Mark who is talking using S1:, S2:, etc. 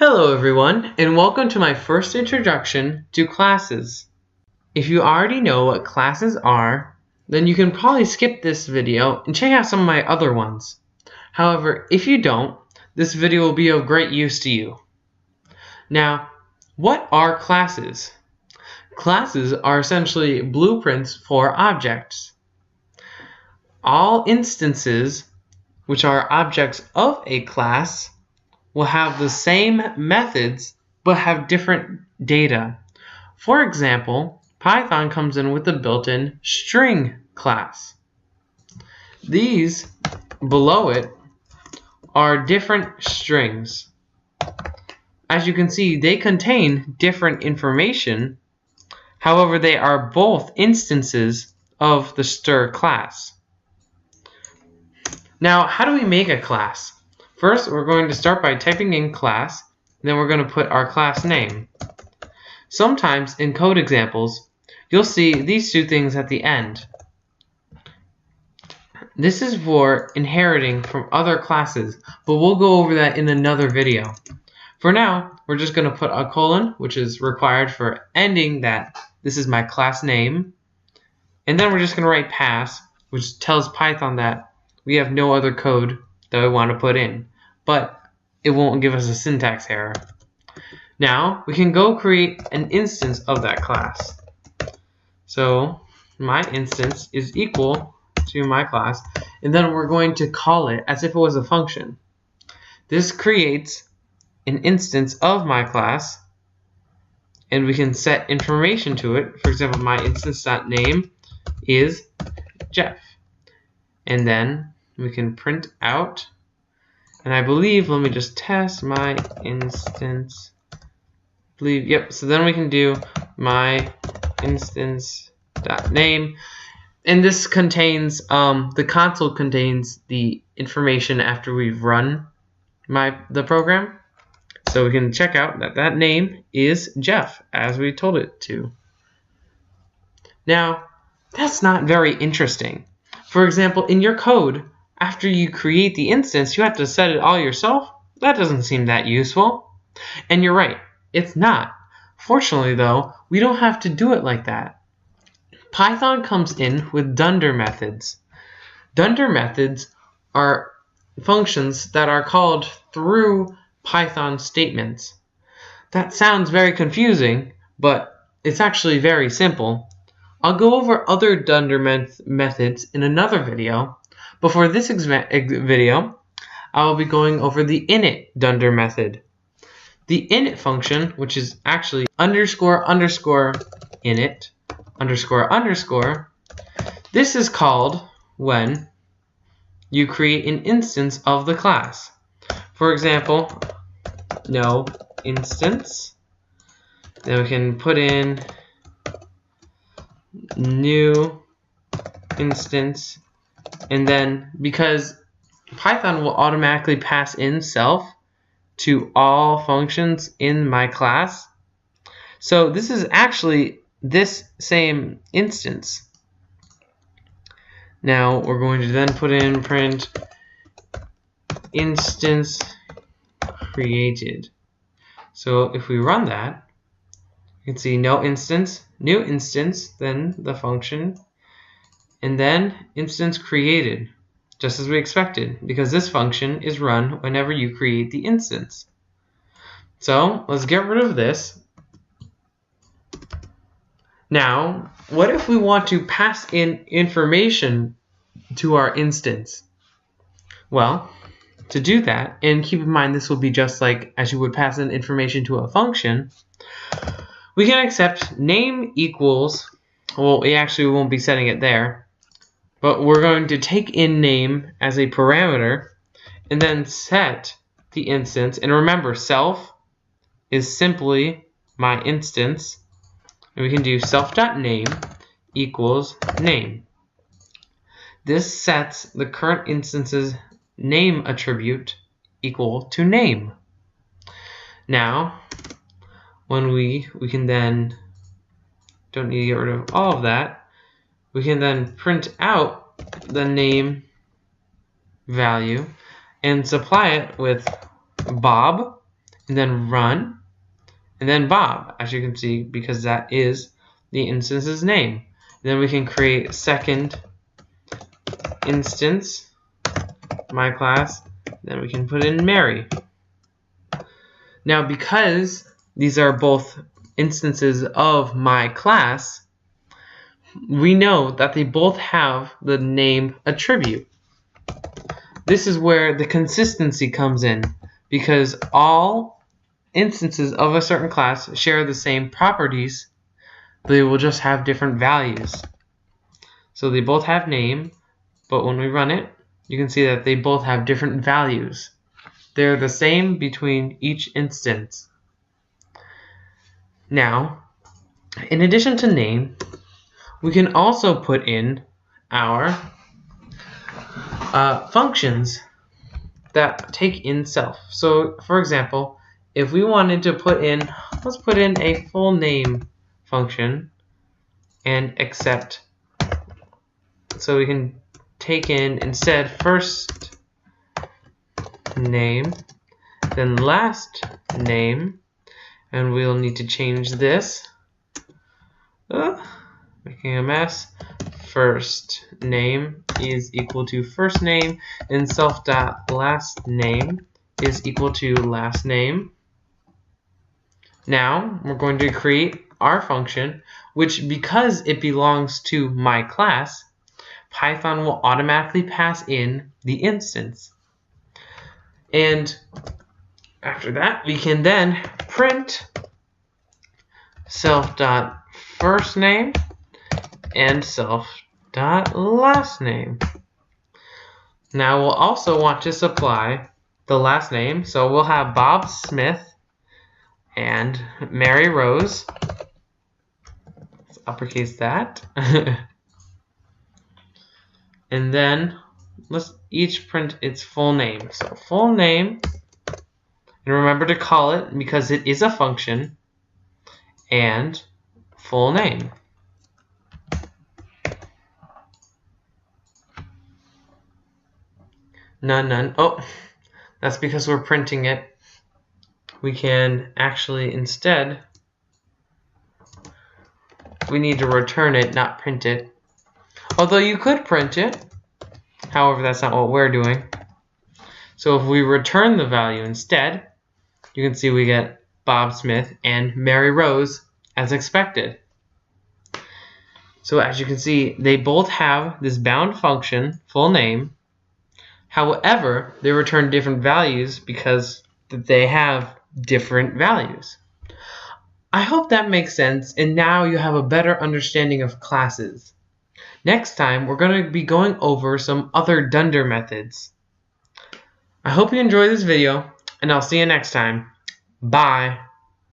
S1: Hello everyone, and welcome to my first introduction to classes. If you already know what classes are, then you can probably skip this video and check out some of my other ones. However, if you don't, this video will be of great use to you. Now, what are classes? Classes are essentially blueprints for objects. All instances, which are objects of a class, will have the same methods but have different data. For example, Python comes in with a built-in string class. These below it are different strings. As you can see, they contain different information. However, they are both instances of the str class. Now, how do we make a class? First, we're going to start by typing in class, then we're going to put our class name. Sometimes in code examples, you'll see these two things at the end. This is for inheriting from other classes, but we'll go over that in another video. For now, we're just going to put a colon, which is required for ending that this is my class name, and then we're just going to write pass, which tells Python that we have no other code that we want to put in, but it won't give us a syntax error. Now we can go create an instance of that class. So my instance is equal to my class, and then we're going to call it as if it was a function. This creates an instance of my class, and we can set information to it. For example, my instance.name is Jeff, and then we can print out, and I believe, let me just test my instance. Yep, so then we can do my instance.name, and this contains, the console contains the information after we've run the program. So we can check out that that name is Jeff, as we told it to. Now, that's not very interesting. For example, in your code, after you create the instance, you have to set it all yourself? That doesn't seem that useful. And you're right, it's not. Fortunately though, we don't have to do it like that. Python comes in with Dunder methods. Dunder methods are functions that are called through Python statements. That sounds very confusing, but it's actually very simple. I'll go over other Dunder methods in another video, but for this video, I will be going over the Init Dunder method. The Init function, which is actually __init __, this is called when you create an instance of the class. For example, no instance. Then we can put in new instance, and then because Python will automatically pass in self to all functions in my class, so this is actually this same instance. Now we're going to then put in print instance created. So if we run that, you can see no instance, new instance, then the function, and then instance created, just as we expected, because this function is run whenever you create the instance. So let's get rid of this. Now, what if we want to pass in information to our instance? Well, to do that, and keep in mind this will be just like as you would pass in information to a function, we can accept name equals, well, we actually won't be setting it there, but we're going to take in name as a parameter and then set the instance. And remember, self is simply my instance, and we can do self.name equals name. This sets the current instance's name attribute equal to name. Now, when we can then, don't need to get rid of all of that, we can then print out the name value and supply it with Bob, and then run, and then Bob, as you can see, because that is the instance's name. Then we can create second instance, my class, then we can put in Mary. Now, because these are both instances of my class, we know that they both have the name attribute. This is where the consistency comes in, because all instances of a certain class share the same properties, but they will just have different values. So they both have name, but when we run it, you can see that they both have different values. They're the same between each instance. Now, in addition to name, we can also put in our functions that take in self. So, for example, if we wanted to put in, let's put in a full name function and accept. So we can take in instead first name, then last name, and we'll need to change this. Making a mess. First name is equal to first name, and self.last name is equal to last name. Now we're going to create our function, which, because it belongs to my class, Python will automatically pass in the instance. And after that, we can then print self.firstName and self.lastName. Now we'll also want to supply the last name, so we'll have Bob Smith and Mary Rose. Let's uppercase that. And then let's each print its full name. So full name, and remember to call it because it is a function, and full name. None. Oh, that's because we're printing it. We can actually instead, we need to return it, not print it. Although you could print it. However, that's not what we're doing. So if we return the value instead, you can see we get Bob Smith and Mary Rose as expected. So as you can see, they both have this bound function, full name. However, they return different values because they have different values. I hope that makes sense, and now you have a better understanding of classes. Next time, we're going to be going over some other Dunder methods. I hope you enjoyed this video, and I'll see you next time. Bye.